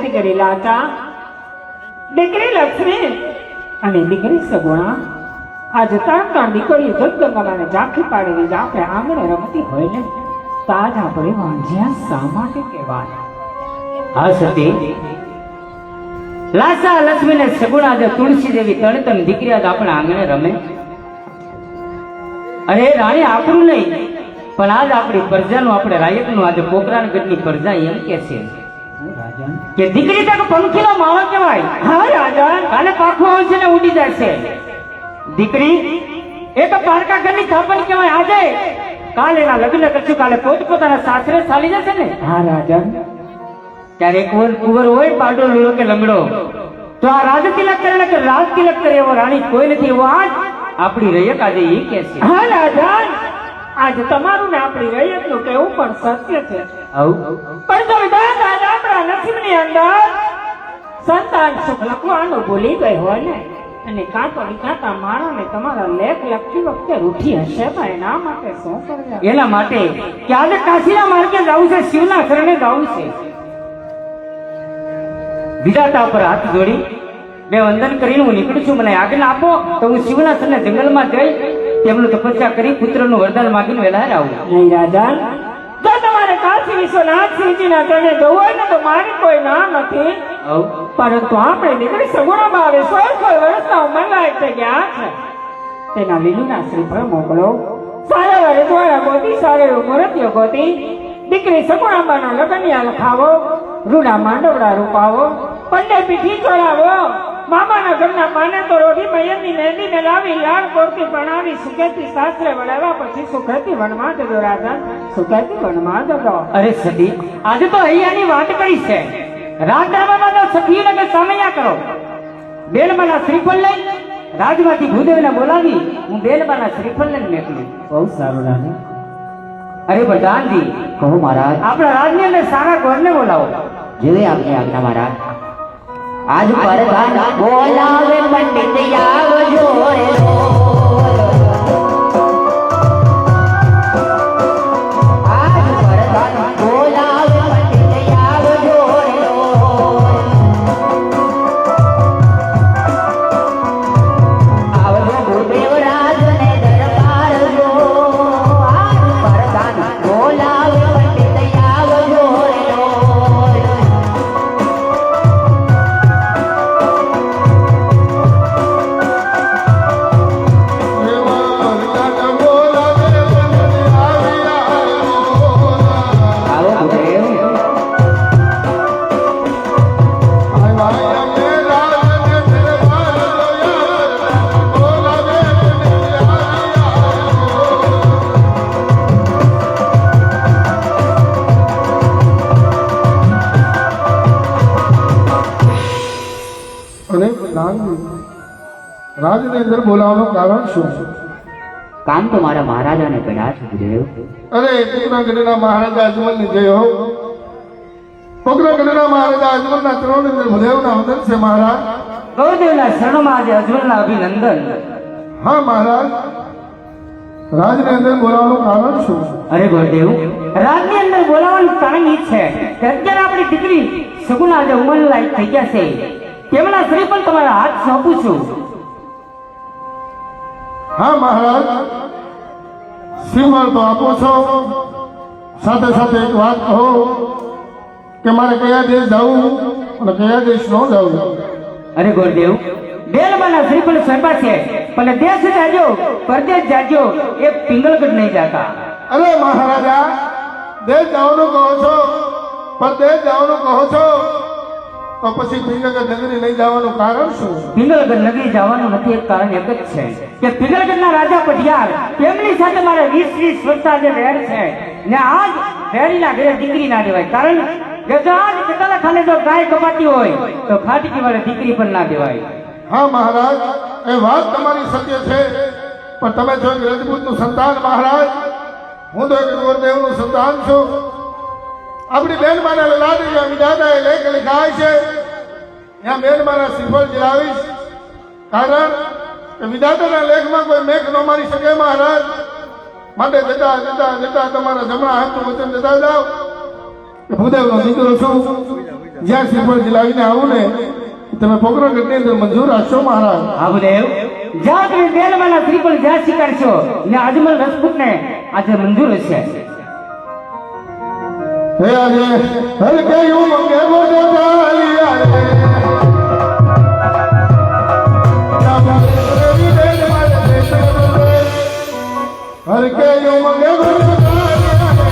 આથી કરેલા હતા દીકરી લક્ષ્મી અને દીકરી સગુણા આજે ત્રણ દીકરીઓ જગદંગાને ઝાંખી પાડેલી આપણે આંગણે રમતી હોય ને તાજ આપણે વાંઝ્યા શા માટે કહેવાય? હા સતી, લાસા લક્ષ્મી ને સગુણા જે તુલસી દેવી ત્રણે ત્રણ દીકરીઓ આપણા આંગણે રમે. અરે રાણી આપણું નહીં, પણ આજ આપણી પ્રજાનું, આપણે રાયતનું, આજે પોકરાણગઢની પ્રજા એમ કે છે કે દીકરી તક પંખીનો માળો કહેવાય. હા રાજા, કાલે પાખું આવશે ને ઉડી જશે. દીકરી એક પારકા ઘરની થાપણ કહેવાય. આજે કાલે એના લગ્ન કરશું, કાલે પોતપોતાના સાસરે ચાલી જશે ને. હા રાજા, ત્યારે એક કુંવર હોય પાડો લૂલો કે લંગડો, તો આ રાજ તિલક કરે કે રાજ તિલક કરે એવો રાણી કોઈ નથી. એવો આજ આપણી રૈયત આજે એ કે છે. હા રાજા, આજે તમારું ને આપણી રૈયતનું કહેવું પણ સત્ય છે. પણ જો વિધાન આજ આપણા નસીબની અંદર સંતાન સુખ લખવાનું ભૂલી ગઈ હોય ને, અને કાંતો વિધાતા માણસને તમારા લેખ લખતી વખતે રૂઠી હશે, પણ એના માટે શું કરે? એના માટે કે આજે કાશીના માર્ગે જવું છે, શિવના શરણે જવું છે. વિધાતા પર હાથ જોડી બે વંદન કરીને હું નીકળું છું. મને આજ્ઞા આપો તો હું શિવના શરણે જંગલમાં જઈ તેમનું તપસ્યા કરી પુત્રનું વરદાન માંગીને વહેલા આવું. નહીં રાજા, જો તમારે કાશી વિશ્વનાથ શ્રીજીના ચરણે જવું હોય ને તો મારી કોઈ ના નથી, પરંતુ આપણે દીકરી સગુણામાં આવે 16 વર્ષના ઉંમરલાયક થઈ ગયા છે. તેના લીલુના શ્રીફળ મોકલો. સારા વરે દ્વારા ગોતી, સારે મૂર્તિઓ ગોતી દીકરી સગુણાબાના લગનિયા લખાવો, રૂડા માંડવડા રૂપાવો, પંડે પીઠી ચોરાવો. મામાના ઘરના પાને તો રોઢી મયરની મહેંદીને લાવી લાડ કોરતી પ્રણાવી સુખેથી સાસરે વળાવ્યા. પછી સુખેથી વનમાં જજો રાજા, સુખેથી વનમાં જજો. અરે સતી, આજે તો અહીંયાની વાત કરી છે. રાજ દરબારમાં સખીને કે સામૈયા કરો. બેલમાના શ્રીફળ લઈ રાજમાંથી ભૂદેવને બોલાવી હું બેલમાના શ્રીફળ લઈને નીકળ્યું. બહુ સારું રાજા. અરે પ્રધાનજી, કહો મહારાજ. આપણા રાજની અંદર સારા ગોરને બોલાવો. જેવી આપની આજ્ઞા મહારાજ. આજ પરધાન બોલાવે પંડિત આવજો રે લોલ. આજ પરધાન બોલાવે પંડિત આવજો રે લોલ. આવજો ભૂદેવ રાજને દરબાર જો. આજ પરધાન બોલાવે પંડિત આવજો રે લોલ. આવો ભૂદેવ. અને પ્રધાનજી, રાજની અંદર બોલાવવાનું કારણ શું? કામ તો મારા મહારાજાને પડ્યા છે ભૂદેવ. અરે પોકરાગઢના મહારાજા અજમલની જય હો. પોકરાગઢના મહારાજા અજમલના ચરણોની અંદર ભૂદેવના વંદન છે મહારાજ. ગૌદેવના શરણમાં આજે અજમલના અભિનંદન. હા મહારાજ, રાજની અંદર બોલાવવાનું કારણ શું? અરે ગોરદેવ, રાજની અંદર બોલાવવાનું કારણ એ છે કે અત્યારે આપણી દીકરી સગુણા આજે ઉંમર લાયક થઈ ગયા છે. તેમના શ્રીફળ તમારા હાથ સોંપું છું. હા મહારાજ, શ્રીફળ તો આપો છો, સાથે સાથે એક વાત કહો કે મારે કયા દેશ જવું અને કયા દેશ ન જવું? અરે ગોરદેવ, બેલમાના શ્રીફળ સોંપ્યા છે, પણ દેશ જાજો પરદેશ જાજો એ પિંગલગઢ નહીં જાતા. અરે મહારાજા, દેશ જવાનું કહો છો, પરદેશ જવાનું કહો છો, તો પછી પિંગલગઢ નગરી લઈ જવાનું કારણ શું? પિંગલગઢ નગરી જવાનું નથી, એક કારણ એક જ છે કે પિંગલગઢના રાજા પટિયાર તેમની સાથે મારે 20 વર્ષ આજે વેર છે ને આજ વેરીના ઘરે દીકરી ના દેવાય. કારણ કે જો આજ કેટલા ખાને જો ગાય કપાતી હોય તો ખાટકી વાળે દીકરી પણ ના દેવાય. હા મહારાજ, એ વાત તમારી સત્ય છે, પણ તમે છો એક રજપૂતનું સંતાન મહારાજ, હું તો એક ગોરદેવનું સંતાન છું. આપણી બેનમાના લાડી વિધાતાએ લેખ લખાય છે, ત્યાં બેનમાના શ્રીફળ જલાવીશ. કારણ કે વિધાતાના લેખમાં કોઈ મેઘ ન મારી શકે મહારાજ. માટે જતા જતા જતા તમારા જમણા હાથનું વચન જતા જાઓ કે ભૂદેવનો દીકરો છું, જ્યાં શ્રીફળ જલાવીને આવું ને તમે પોકરાગઢની અંદર મંજૂર રાખશો મહારાજ? હા ભૂદેવ, જાઓ તમે બેલમાના શ્રીફળ જ્યાં સ્વીકારશો ને અજમલ રજપૂતને આજે મંજૂર હશે. હે આજે હર કયું મંગે બોલો ચાલિયા રે હર કયું મંગે બોલો ચાલિયા રે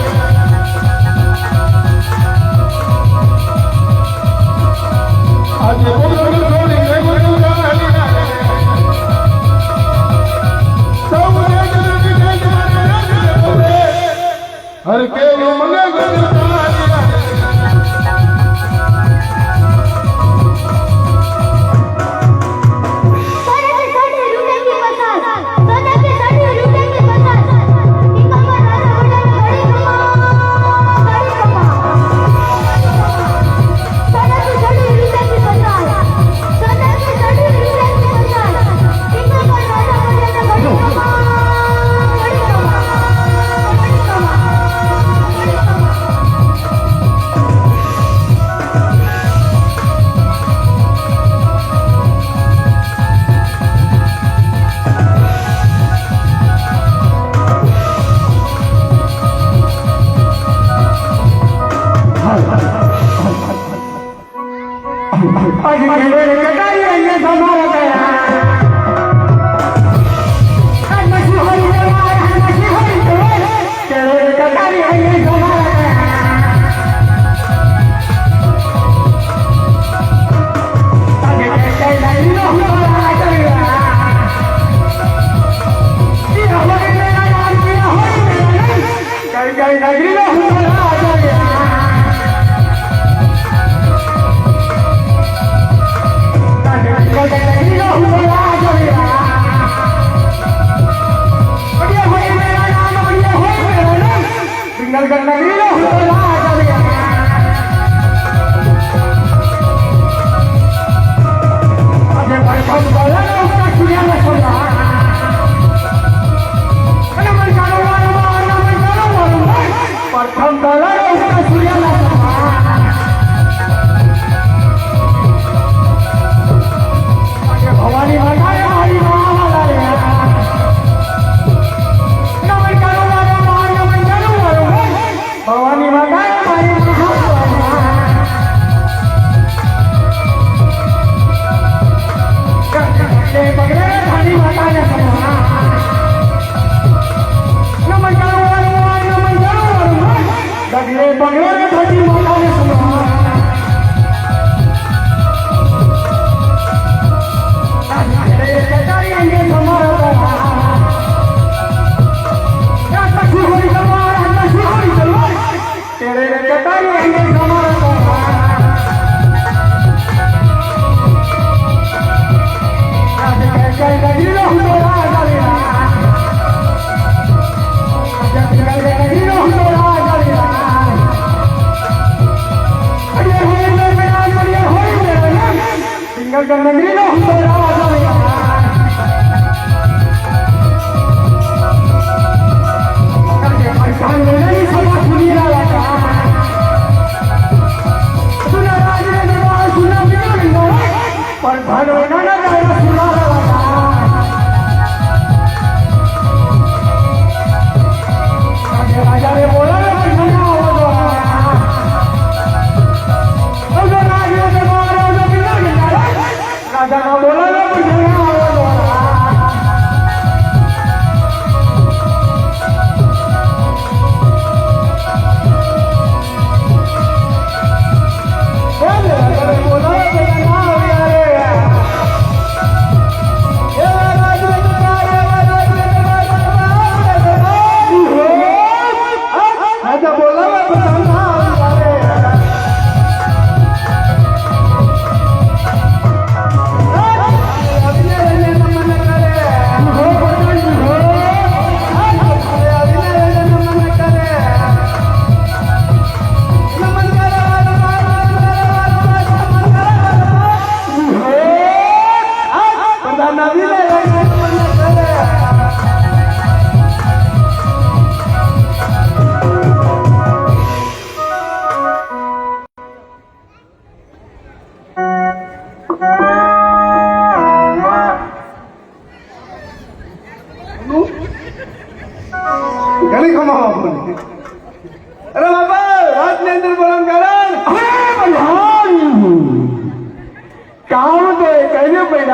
આજે બોલો છોડી રે બોલો ચાલિયા રે સૌને જલ્દી જલ્દી હર કયું મંગે બોલો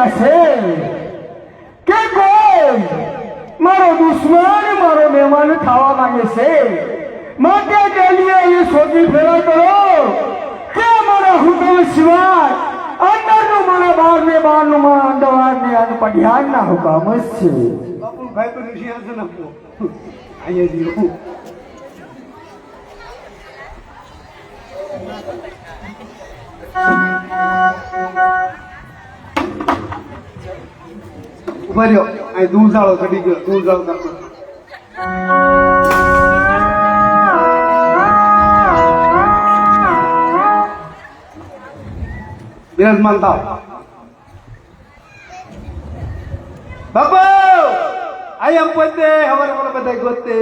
પડ્યા છે કે કોઈ મારો દુશ્મન મારો મહેમાન થવા માંગે છે, માટે ડેલીએ એ સોજી ફેરા કરો કે મારા હુકમ સિવાય અંદરનું મારા બહારનું મારા અંદરને અને પઢિયારના હુકમ જ છે. બાપુ ભાઈ પર ઋષિ હશે ને અહીંયા જીવો ઉભા રહ્યો. અહીં દૂર જાળો ચડી ગયો. દૂર જાળો કરતો બિરાજમાન થાવ. બાપુ આઈ એમ પોતે હવારે મને બધા ગોતે.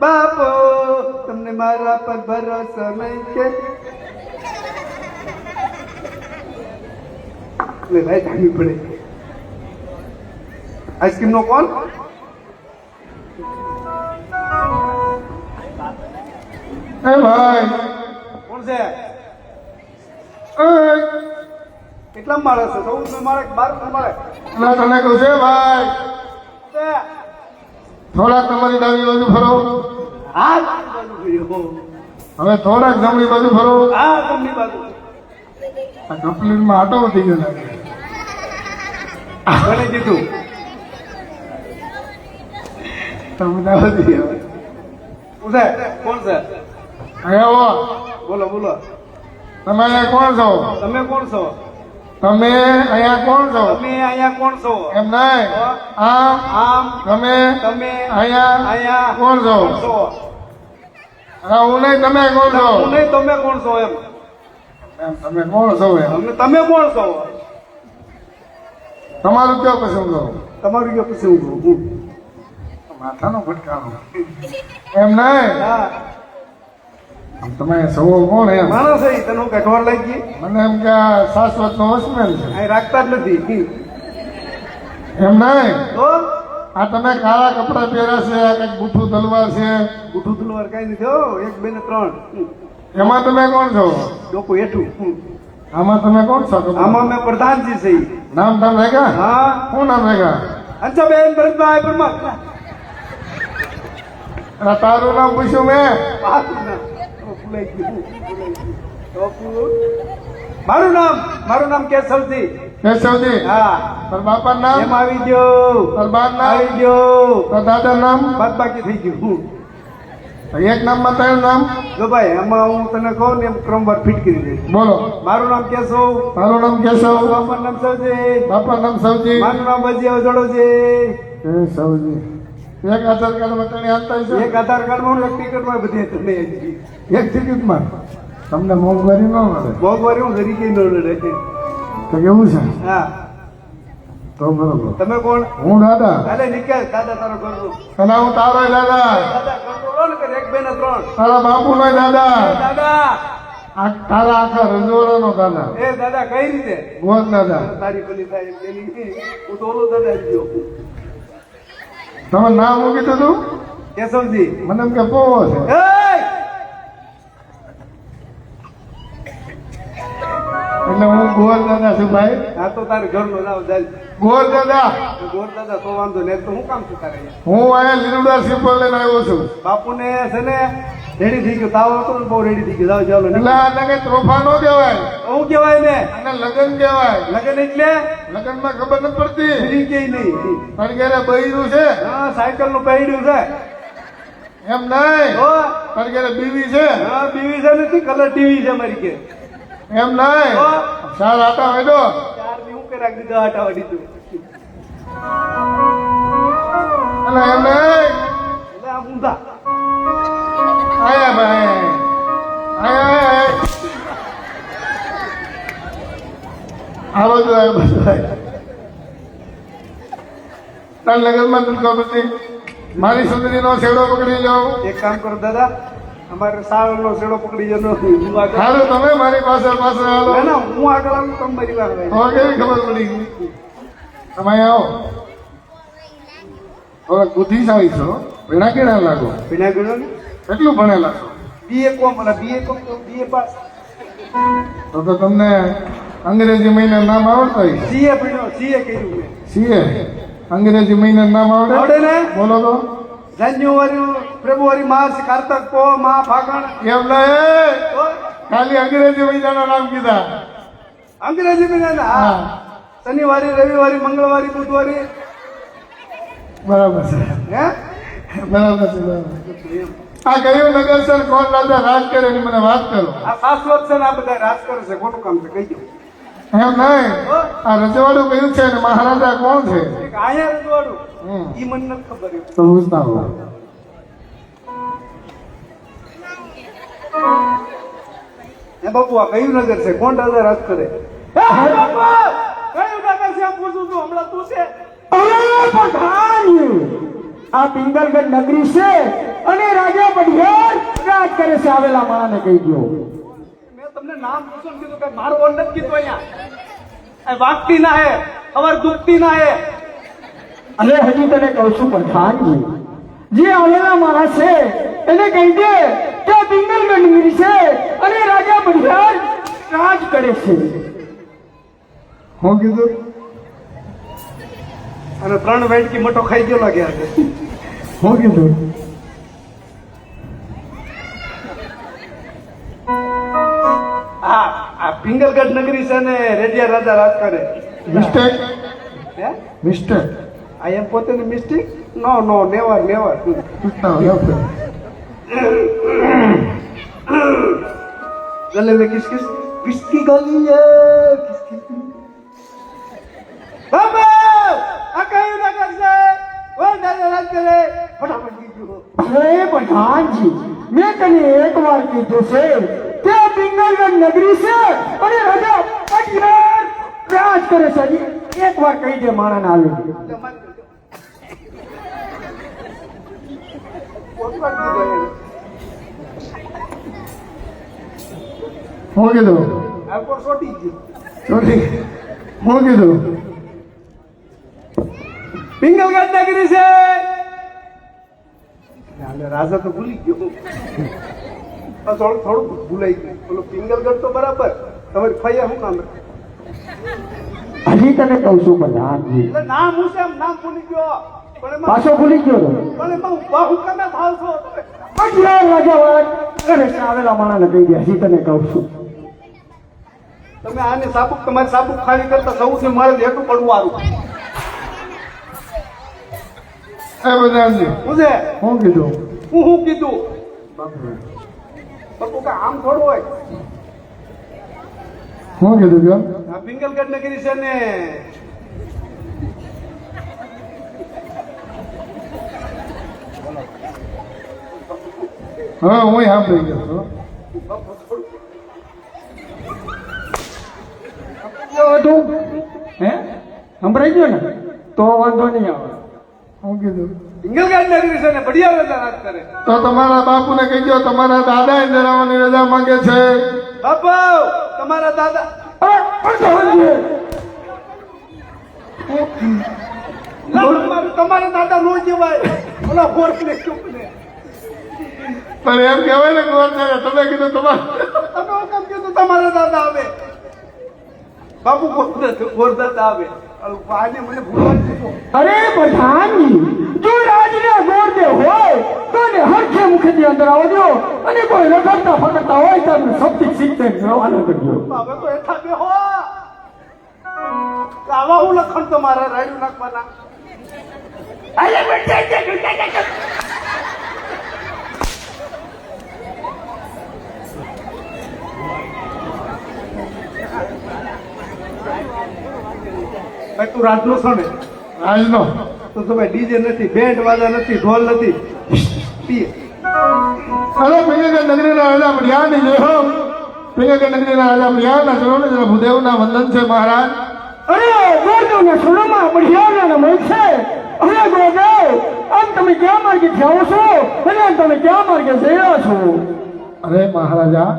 બાપુ તમને મારા પર ભરોસો નહીં કે ભાઈ જાણવી પડે. આઈસ્ક્રીમ નો કોણ? એ ભાઈ કોણ છે? એ કેટલા મારે છે? 14 મારે 12 મારે એટલે તને કહું છે ભાઈ, થોડાક તમારી ડાબી બાજુ ફરો, હા બાજુ ગયો. હવે થોડાક જમણી બાજુ ફરો. હા તમને બાજુ આ કમ્પ્લીટમાં આટો વધી ગયો લાગે. ગણી દીધું. તમે બધા વધી ગયા. કોણ છે? કોણ છે? અહીંયા આવો. બોલો બોલો. તમે અહીંયા કોણ છો? તમે કોણ છો? તમે અહીંયા કોણ છો? તમે અહીંયા કોણ છો? એમ નહીં, આમ આમ તમે તમે અહીંયા કોણ છો? કોણ છો? હા હું નહીં, તમે કોણ છો? હું નહીં, તમે કોણ છો? એમ એમ તમે કોણ છો? એમ તમે કોણ છો? તમારું કયો પસંદ કરો? તમારું કયો પછી હું માથાનો ફટકારો એમ નહીં, હા તમે સવો કોણ? એમ માણસ છે તને હું કઠવાડ લાગી ગઈ. મને એમ કે આ શાશ્વત નો વસમેલ છે. અહીં રાખતા જ નથી. એમ નહીં, તો આ તમે કાળા કપડા પહેર્યા છે, આ કઈક બુઠું તલવાર છે, ગુઠું તુલવાર કઈ નથી. હો 1 2 ને 3 એમાં તમે કોણ છો? ડોકું હેઠું. આમાં તમે કોણ છો? આમાં મેં પ્રધાનજી છે. નામ તમે રેખા? હા શું નામ રેખા? અંચાબેન ભરતભાઈ પરમાર. અને તારું નામ પૂછ્યું મેં? મારું નામ કેશવજી. કેશવજી. હા તાર બાપા નામ? એમ આવી ગયો. તાર બા નામ? આવી ગયો. તાર દાદા નામ? બાદ બાકી થઈ ગયું. એક નામમાં તારું નામ જો ભાઈ એમાં હું તને કહું ને એમ ક્રમવાર ફિટ કરી દઈશ. બોલો. મારું નામ કેશવ. તારું નામ કેશવ? બાપાનું નામ સવજી. બાપા નામ સવજી. મારું નામ ભજીયા જોડોજી. કેશવજી. એક આધાર કાર્ડ માં તને હાલતા હશે? એક આધાર કાર્ડ માં એક ટિકિટ માં બધી તમને એક ટિકિટમાં તમને મોંઘવારી ન મળે મોંઘવારી હું ઘરી કઈ ન લડે. તો કેવું છે? હા તો બરોબર. તમે કોણ? હું દાદા. કાલે નીકળ દાદા તારો ઘરનું. અને હું તારો દાદા. દાદા ઘરનું લો ને કે 1 2 ને 3. તારા બાપુ નો દાદા. દાદા તારા આખા રજવાડા નો દાદા. એ દાદા કઈ રીતે? ગોદ દાદા. તારી પેલી થાય એની હું તો ઓલો દાદા જ ગયો. તમે નામ શું કીધું તું? કેશવજી. મને એમ કે પોવો છે. એટલે હું ગોર દાદા છું ભાઈ. હા તો તારે ઘરનો જાવ જાય. ગોર દાદા. ગોર દાદા તો વાંધો ને તો હું કામ છું તારે? હું અહીંયા લીલુડા સિમ્પલ લઈને આવ્યો છું. બાપુને છે ને રેડી થઈ ગયો. તાવ હતો ને બહુ રેડી થઈ ગયો. જાવ ચાલો. એટલે આને કઈ તોફા નો કહેવાય, હું કેવાય ને આને લગન કહેવાય. લગન એટલે લગન માં ખબર નથી પડતી. ફ્રી કે નહીં. પણ ઘરે બૈરું છે હા સાયકલ નું પૈડ્યું છે. એમ નહીં. હો તારે ઘરે બીવી છે હા બીવી છે નથી. કલર ટીવી છે મારી કે. એમ નહીં. હો સાર આટા હોય તો 4 દી હું કરાવી દીધા હટાવા દીધું. એટલે એમ નહીં. એટલે આ ઊંધા આયા ભાઈ આયા આવો જો આયો બધું તાર લગનમાં તને ખબર નથી. મારી સુંદરીનો છેડો પકડી જાઓ. એક કામ કરો દાદા અમારે સાવરનો છેડો પકડી જનો. હું આગળ હાલો તમે મારી પાસે પાસે હાલો. ના ના હું આગળ આવું તમે મારી વાત તો કેવી ખબર પડી ગઈ? તમે અહીંયા આવો. થોડાક બુદ્ધિશાળી છો, ભેણા કેળા લાગો. વિના ગણો ને કેટલું ભણેલા છો? બીએ કોમ બીએ કોમ તો બીએ પાસ. તો તમને અંગ્રેજી મહિના નામ આવડતા હોય સીએ પીડ્યો સીએ કર્યું મેં સીએ અંગ્રેજી મહિના નામ આવડે આવડે ને બોલો તો જાન્યુઆરી ફેબ્રુઆરી માર્ચ કારતક પો મા ફાગણ એમ નહીં ખાલી અંગ્રેજી મહિનાના નામ કીધા અંગ્રેજી મહિના હા શનિવારી રવિવારી મંગળવારી બુધવારી બરાબર છે હે બરાબર છે બરાબર. આ કયું નગર છે ને કોણ રાજા રાજ કરે એની મને વાત કરો આ શાશ્વત છે ને આ બધા રાજ કરે છે કોનું કામ છે કહી દો એમ નહીં આ રજવાડું કયું છે ને મહારાજા કોણ છે એક અહીંયા રજવાડું હમ. ઈ મને નથી ખબર એવું. તો પૂછતા હો હે બાપુ આ કયું નગર છે કોણ રાજા રાજ કરે કયું નગર છે આ પૂછું છું હમણાં તું છે અરે પઠાણ આ પિંગલગઢ નગરી છે અને રાજા પઢિયાર રાજ કરે છે આવેલા માણસને કહી દો મેં તમને નામ પૂછો કીધું કે મારું ઓર નથી કીધું અહીંયા વાગતી ના હે ખબર દુખતી ના હે અરે હજી તને કહું છું પઠાણજી જે આવેલા માણસ છે એને કહી દે કે આ પિંગલગઢ નગરી છે અને રાજા પઢિયાર રાજ કરે છે હું કીધું અને 3 વેટકી મટો ખાઈ ગયો લાગે આજે હું કીધું હા આ પિંગલગઢ નગરી છે ને રેડિયા રાજા રાજ કરે મિસ્ટેક હે મિસ્ટેક આ એમ પોતે મિસ્ટેક નો નો નેવર નેવર પૂછતા હો गले में किसकी गली है किसकी बाबा आ कहीं ना कर से वो दादा रात करे फटाफट कीजिए અરે પઠાણજી મેં તને એક વાર કીધું છે કે આ પિંગલગઢ નગરી છે અને રાજા પઢિયાર રાજ કરે છે હજી એક વાર કહી દે માણસ આવે હું કીધું आपको छोटी जी ચોથી હું કીધું પિંગલગઢ નગરી છે રાજા તો ભૂલી ગયો થોડું ભૂલાઈ ગયું બોલો પિંગલગઢ તો બરાબર તમારી ફૈયા શું કામ હજી તને કહું છું પઠાણજી એટલે નામ હું છે એમ નામ ભૂલી ગયો પણ એમાં પાછો ભૂલી ગયો તો પણ એમાં બહુ કમે થાવ છો તમે પઢિયાર રાજા વાત કરે છે આવેલા માણસને કહી દે હજી તને કહું છું તમે આને સાબુક તમારી સાબુક ખાલી કરતા સૌથી મારે એટલું પડવું સારું એ બધાજી શું છે હું કીધું હું કીધું બાપુ કે આમ થોડું હોય હું કીધું કેમ આ પિંગલગઢ નગરી છે ને હા હું સાંભળી ગયો છું તું હે સંભળાઈ ગયો ને તો વાંધો નહીં આવે હું કીધું પિંગલગઢ નગરી છે ને બઢિયા રાજા રાજ કરે તો તમારા બાપુને કહી દો તમારા દાદા જણાવવાની રજા માંગે છે બાપુ તમારા દાદા અરે પઠાણજી તમારા દાદા નો જેવાય ઓલા ફોર્સ ને ચૂપ ને પણ એમ કહેવાય ને ગોરદાદા તમે કીધું તમારે તમે હું કેમ કીધું તમારા દાદા આવે બાપુ ગોરદાદા આવે આને મને ભૂલવાનું કીધું અરે પઠાણજી જો રાજના ગોરદે હોય તો ને હરખે મુખેથી અંદર આવજો અને કોઈ રખડતા ફકડતા હોય તો એમને સબથી શીખતે રવાના કરજો હવે તો એઠા બેહો આવા હું લખણ તમારા રાડ્યું નાખવાના ભાઈ તું રાજનો છો ને આજનો તો તમે ડીજે નથી બેન્ડ વાજા નથી ઢોલ નથી પીએ અરે પિંગલગઢ નગરીના રાજા બઢિયારની જય હો પિંગલગઢ નગરીના રાજા બઢિયારના ચરણોને જરા ભૂદેવના વંદન છે મહારાજ અરે ગોરદેવના સુરમાં બઢિયારના મય છે અરે ગોરદેવ આમ તમે ક્યાં માર્ગેથી આવો છો અને તમે ક્યાં માર્ગે જઈ રહ્યા છો અરે મહારાજા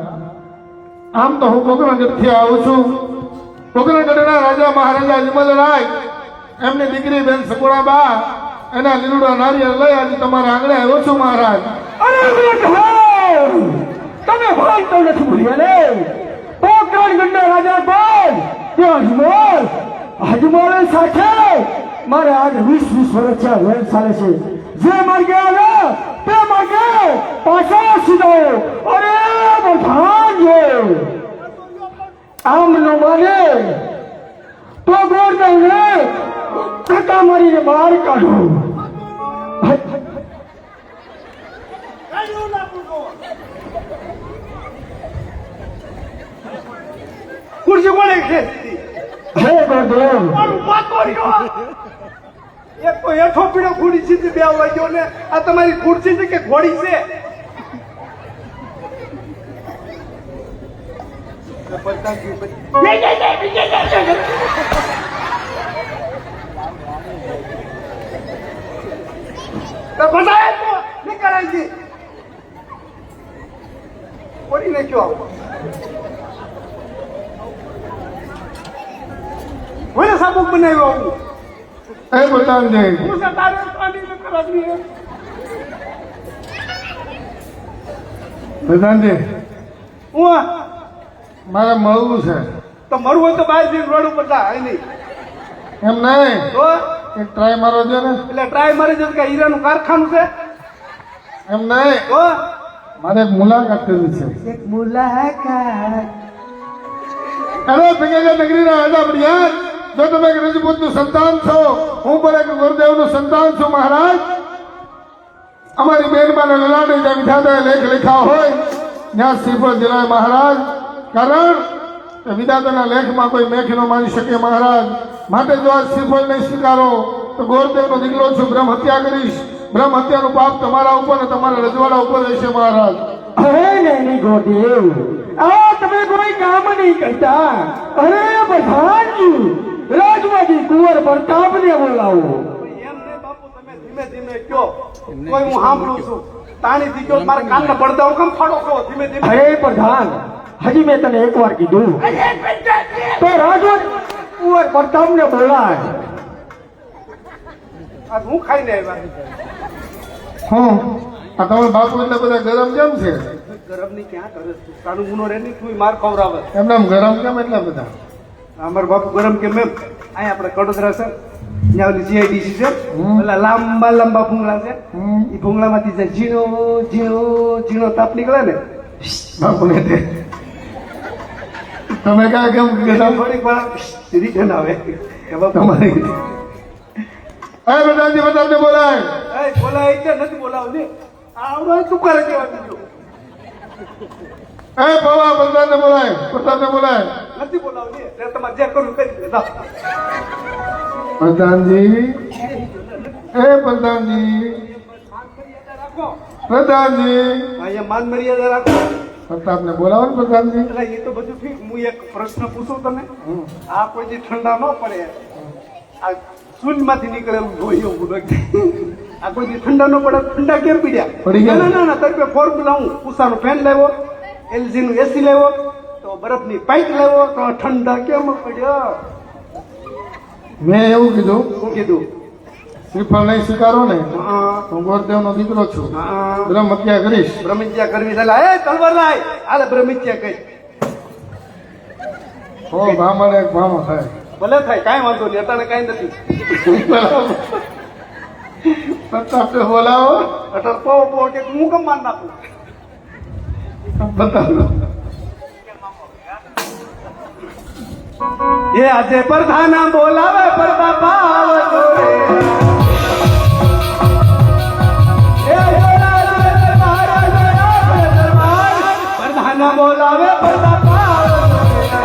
આમ તો હું કોકણગઢથી આવું છું કોકણગઢના રાજા મહારાજા વિમલરાય એમની દીકરી બેન સગુણાબા એના લીલુડા નારિયેળ લઈ આજે તમારા આંગણે આવ્યો છું મહારાજ અરે ગોરદેવ તમે ભાન તો નથી ભૂલ્યા ને તો ત્રણ ગંડા રાજા કોણ? તે અજમલ. અજમલ સાથે મારે આજ 20 વર્ષ થયા વેર ચાલે છે. જે માર્ગે આવે તે માર્ગે પાછા સીધો. અરે બધાને આમ ન માને તો ગોરદેવને ધક્કા મારીને બહાર કાઢો. ખુરશી કોણે છે હે ગોરદેવ, મારું પાતો રહ્યો એક તો હેઠો પીડો ખુરશી સીધી બે વાગ્યો ને આ તમારી ખુરશી છે કે ઘોડી છે તો બતાય તો નીકળાય છે કોડી નાખ્યો મને સાબુક બનાવ્યો આવું એ પ્રધાનજી, હું છે તારે પાણી ન કરાવી પ્રધાનજી, હું મારે મળવું છે. તો મરવું હોય તો બહાર જઈને રોડ ઉપર જા નહીં એમ નહીં, તો એક ટ્રાય મારો છે ને. એટલે ટ્રાય મારી જશે કે હીરાનું કારખાનું છે એમ નહીં, તો મારે એક મુલાકાત કરવી છે. એક મુલાકાત અરે ભીગેજા નગરીના રાજા બળિયાર, જો તમે એક રજપૂતનું સંતાન છો, હું પણ એક ગુરુદેવનું સંતાન છું મહારાજ. અમારી બેનમાને લલાડે જ્યાં વિધાતાએ લેખ લખ્યા હોય ત્યાં શ્રીફળ દિલાય મહારાજ. કારણ કે વિધાતાના લેખમાં કોઈ મેખ ન માની શકે મહારાજ. માટે જો આ શ્રીફળ નહીં સ્વીકારો તો ગોરદેવનો દીકરો છું, બ્રહ્મ હત્યા કરીશ. બ્રહ્મ હત્યાનું પાપ તમારા ઉપર ને તમારા રજવાડા ઉપર રહેશે મહારાજ. અરે નહીં ગોરદેવ, આ તમે કોઈ કામ નહીં કરતા. અરે પ્રધાનજી, રાજવાજી કુંવર પ્રતાપને બોલાવો. એમ નહીં બાપુ તમે ધીમે ધીમે કયો કોઈ હું સાંભળું છું તાણીથી કયો મારા કાનના પડદા હું કેમ ફાડો કહો ધીમે ધીમે અરે પ્રધાન, હજી મેં તને એક વાર કીધું તો રાજવાજી કુંવર પ્રતાપને બોલાય. આજ હું ખાઈને આવ્યા હું આ તમારા બાપુ એટલે બધા ગરમ કેમ છે? ગરમની ક્યાં કરે તું તારું ગુનો રે નહીં તું માર ખવડાવે એમને આમ ગરમ કેમ એટલા બધા? અમાર બાપુ ગરમ કે મેમ અહીંયા આપણે કડોદરા છે ત્યાં ઓલી જીઆઈડીસી છે ઓલા લાંબા લાંબા ભૂંગળા છે એ ભૂંગળામાંથી જે ઝીણો ઝીણો ઝીણો તાપ નીકળે ને બાપુને તે તમે કાંઈ કેમ કીધું? થોડીક વાર રિટર્ન આવે કે બાપુ તમારી એ બધાથી બધાને બોલાય. એ બોલાય એટલે નથી બોલાવની આવડો તું કરે કેવા બીજો એ પવા બધાને બોલાય, બધાને બોલાય. નથી બોલાવની એટલે તમારે જે કરવું કરી દે પ્રધાનજી, એ પ્રધાનજી, રાખો પ્રધાનજી, અહીંયા માન મર્યાદા રાખો પ્રતાપને બોલાવો ને પ્રધાનજી. એટલે એ તો બધું ઠીક હું એક પ્રશ્ન પૂછું તમે આ કોઈ દી ઠંડા ન પડે આ સૂનમાંથી નીકળેલું જોઈએ એવું નથી આ કોઈ દી ઠંડા ન પડે ઠંડા કેમ પીડ્યા પડી ગયા? ના ના તમે ફોર્મ્યુલા હું ઉષાનો ફેન લાવ્યો LG નું એસી લાવ્યો તો બરફની પાઇપ લાવ્યો તો ઠંડા કેમ પડ્યા મેં એવું કીધું, શું કીધું શ્રીફળ નહીં સ્વીકારો ને હા હું ગોરદેવનો દીકરો છું, હા બ્રહ્મ હત્યા કરીશ. બ્રહ્મત્યા કરવી ચાલે એ તલવાર લાય આલે બ્રહ્મત્યા કઈ હો ભામણ એક ભામો થાય. ભલે થાય કાંઈ વાંધો નહીં અટાણે કાંઈ નથી પ્રતાપને બોલાવો, અટાર પો પો કે હું કેમ માન નાખું બતાવો. એ આજે પ્રધાના બોલાવે પડદા પાવતો રે એ પ્રધાના બોલાવે પડદા પાવતો રે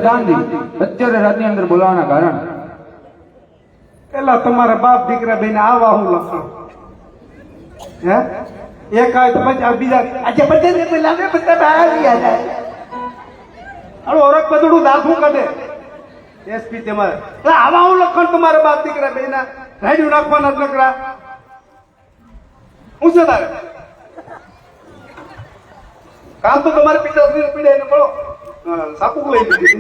પ્રધાનજી અત્યારે રાજની અંદર બોલાવાના કારણ પેલા તમારા બાપ દીકરા બેને આવા હું લખણ હે એક આવે તો પછી આ બીજા આજે બધા પેલા આવે બધા બહાર જાય હાલો ઓરખ બધું દાખવું કાઢે એસપી તમારે એટલે આવા હું લખણ તમારા બાપ દીકરા બેના રાડ્યું નાખવાના જ નકરા હું છે તારે કામ તો તમારે પિતા પીડાઈને પડો સાપુક લઈ લીધી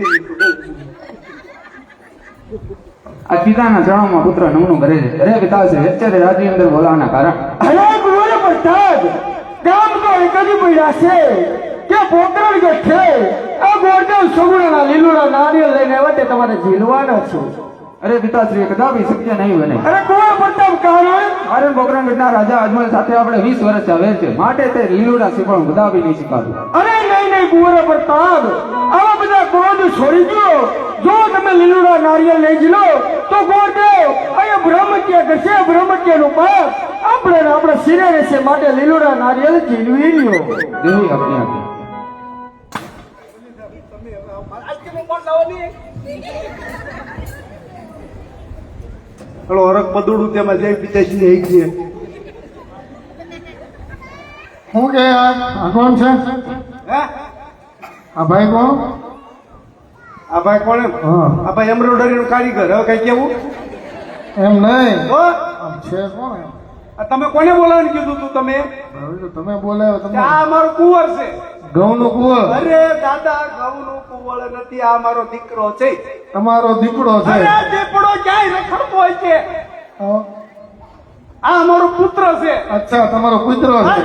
આ પિતાના ચરણોમાં પુત્ર નમણું કરે છે અરે પિતાશ્રી અત્યારે રાજની અંદર બોલાવાના કારણ અરે કુંવર પ્રતાપ ગામ તો એક જ પડ્યા છે કે પોકરણ કે છે આ ગોરદેવ સગુણાના લીલુડા નારિયેળ લઈને આવ્યા તે તમારે ઝીલવાના છે. અરે પિતાશ્રી કદાપી શક્ય નહીં બને અરે કુંવર પ્રતાપ કારણ પોકરણગઢના રાજા અજમલ સાથે આપણે 20 વર્ષ આવે છે માટે તે લીલુડા શીપણ કદાપી નહીં શીખાતું. અરે નહીં કુંવર પ્રતાપ આવા બધા ક્રોધ છોડી દો. જો તમે લીલુડા નારિયેળ લઈ જીલો તો ગોરદેવ અહીંયા બ્રહ્મત્ય કરશે. બ્રહ્મત્યનું પાપ આપણે ને આપણા શિરે રહેશે માટે લીલુડા નારિયેળ ઝીલવી લ્યો. દેવી આપની આપી હલો ઓરખ પદુડું તેમાં જઈ પિતાશ્રી એક છે હું કે આ કોણ છે હે આ ભાઈ કોણ આ ભાઈ કોણ એમ હા આ ભાઈ એમ્બ્રોઇડરી નું કારીગર હવે કઈ કેવું એમ નહીં હો આમ છે કોણ એમ આ તમે કોને બોલાવીને કીધું તું તમે હવે તો તમે બોલાવ્યો કે તમે આ મારો કુંવર છે ઘઉંનું કુંવર અરે દાદા ઘઉંનું કુંવર નથી આ મારો દીકરો છે તમારો દીકરો છે અરે દીપડો ક્યાંય રખડતો હોય છે હા. આ મારો પુત્ર છે અચ્છા તમારો પુત્ર છે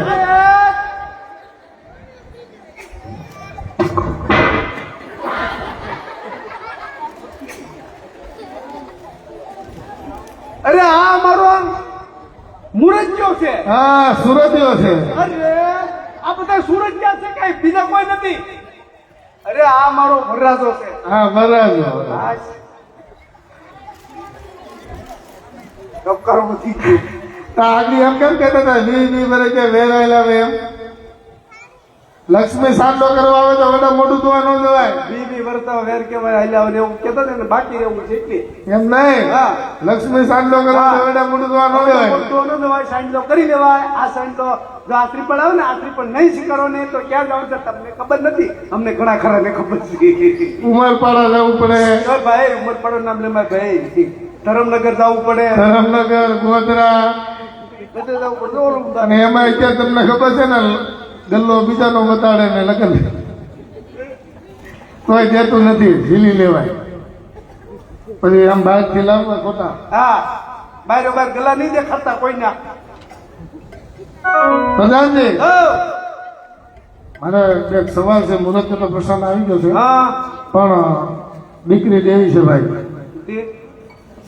અરે આ મારો મુરજ્યો છે હા સુરતીઓ છે અરે આ બધા સુરજ્યા છે કઈ બીજા કોઈ નથી અરે આ મારો વરરાજો છે હા બરાબર ડબકારો નથી ગયો. આગળ એમ કેમ કેતા હતા વી બરે કે વેરાયેલા આવે એમ લક્ષ્મી સાંડો કરવા આવે તો વડા મોટું ધોવા ન જવાય બી વર્તા વેર કેવાય હાલ્યા આવે એવું કેતા ને બાકી રહેવું છે એટલે એમ નહીં હા. લક્ષ્મી સાંડો કરવા તો વડા મોટું ધોવા ન જવાય મોટું ન દેવાય સાઈન તો કરી લેવાય આ સાઈન તો જો આ ત્રિપલ આવે ને આ ત્રિપલ નહીં સ્વીકારો ને તો ક્યાં જાવ છે તમને ખબર નથી અમને ઘણા ખરા ને ખબર છે ઉમર પાડા જવું પડે ઓય ભાઈ ઉમર પડો નામ લે મારા ભાઈ ધરમનગર જવું પડે ધરમનગર ગોધરા બધે જવું પડે ઓલું અને એમાં અત્યારે તમને ખબર છે ને ગલ્લો બીજાનો બતાડે ને લગન તોય દેતું નથી ઝીલી લેવાય પછી આમ બહાર થી લાવવા ખોટા હા બાર બાર ગલા નહીં દેખાતા કોઈના પ્રધાનજી હો મારે એક સવાલ છે મુહૂર્ત નો પ્રસંગ આવી ગયો છે હા પણ દીકરી દેવી છે ભાઈ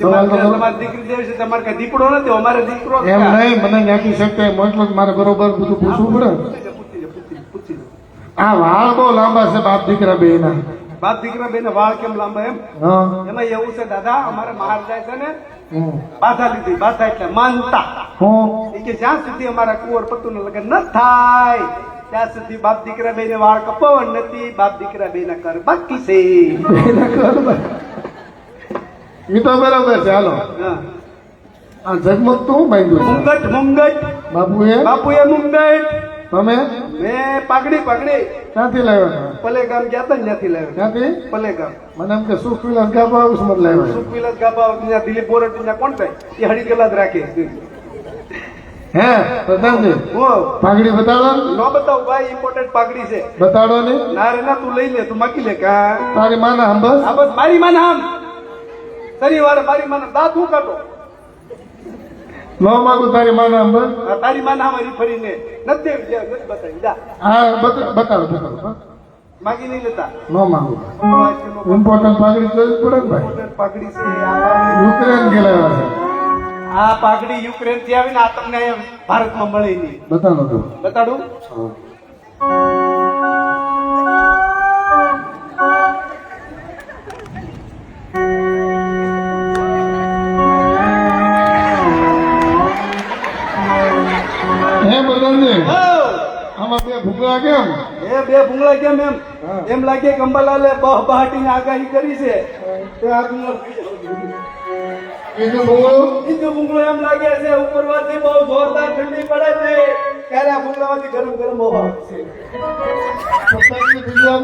સવાલ તો કરો. તમારી દીકરી દેવી છે તમારે કઈ દીકરો નથી અમારે દીકરો છે. એમ નહીં મને જ્ઞાતિ શક્ય મોટલો મારે બરોબર બધું પૂછવું પડે પૂછી લો. આ વાળ બહુ લાંબા છે બાપ દીકરા બે ના બાપ દીકરા બેને વાળ કેમ લાંબા એમ હા એમાં એવું છે દાદા અમારે મહારાજ છે ને હમ. બાધા લીધી બાધા એટલે માનતા હું એ કે જ્યાં સુધી અમારા કુંવર પતુનું લગ્ન ન થાય ત્યાં સુધી બાપ દીકરા બેને વાળ કપાવવા નથી બાપ દીકરા બેના કર બાકી છે એ તો બરાબર છે હાલો હા. આ જગમગ તો હું બાંધ્યું છે મુંગટ મુંગટ બાપુએ બાપુએ મુંગટ તમે મેં પાઘડી પાઘડી ક્યાંથી લાવ્યા પલેગામ ગયા હતા ને ત્યાંથી લાવ્યો ક્યાંથી પલેગામ મને એમ કે સુખ વિલાસ ગાભા આવું મત લાવ્યા સુખવિલાસ ગાભા ત્યાં દિલીપ બોરટ ત્યાં કોણ થાય એ હળી ગલા જ રાખે હે પ્રધાનજી હો પાઘડી બતાડો ને. ન બતાવું ભાઈ ઇમ્પોર્ટન્ટ પાઘડી છે બતાડો ને ના રે ના તું લઈ લે તું માગી લે કા તારી માના હંબસ આ બસ મારી માં આમ શનિવારે મારી માં દાંત હું કાઢો ન માગું તારી માના હંબસ આ તારી માં આમ હરી ફરીને નથી બતાવી જા હા બતાડો બતાડો માગી નહીં લેતા ન માગું ઇમ્પોર્ટન્ટ પાઘડી જોઈ પડે ને ભાઈ ઇમ્પોર્ટન્ટ પાઘડી છે યુક્રેન ગયેલા છે આ પાઘડી યુક્રેન થી આવીને આ તમને અહીંયા ભારતમાં મળે નહીં બતાડો તો બતાડું હે પ્રધાનજી હો આમાં બે ભૂગળા કેમ એ બે ભૂંગળા કેમ એમ લાગે કે અંબાલાલે બહાટીને આગાહી કરી છે તે આ ભૂંગળો બીજું ભૂંગળું બીજો ભૂંગળો એમ લાગે છે ઉપરવાથી બહુ જોરદાર ઠંડી પડે છે ત્યારે આ ભૂંગળામાંથી ગરમ ગરમ હવા આવશે બીજું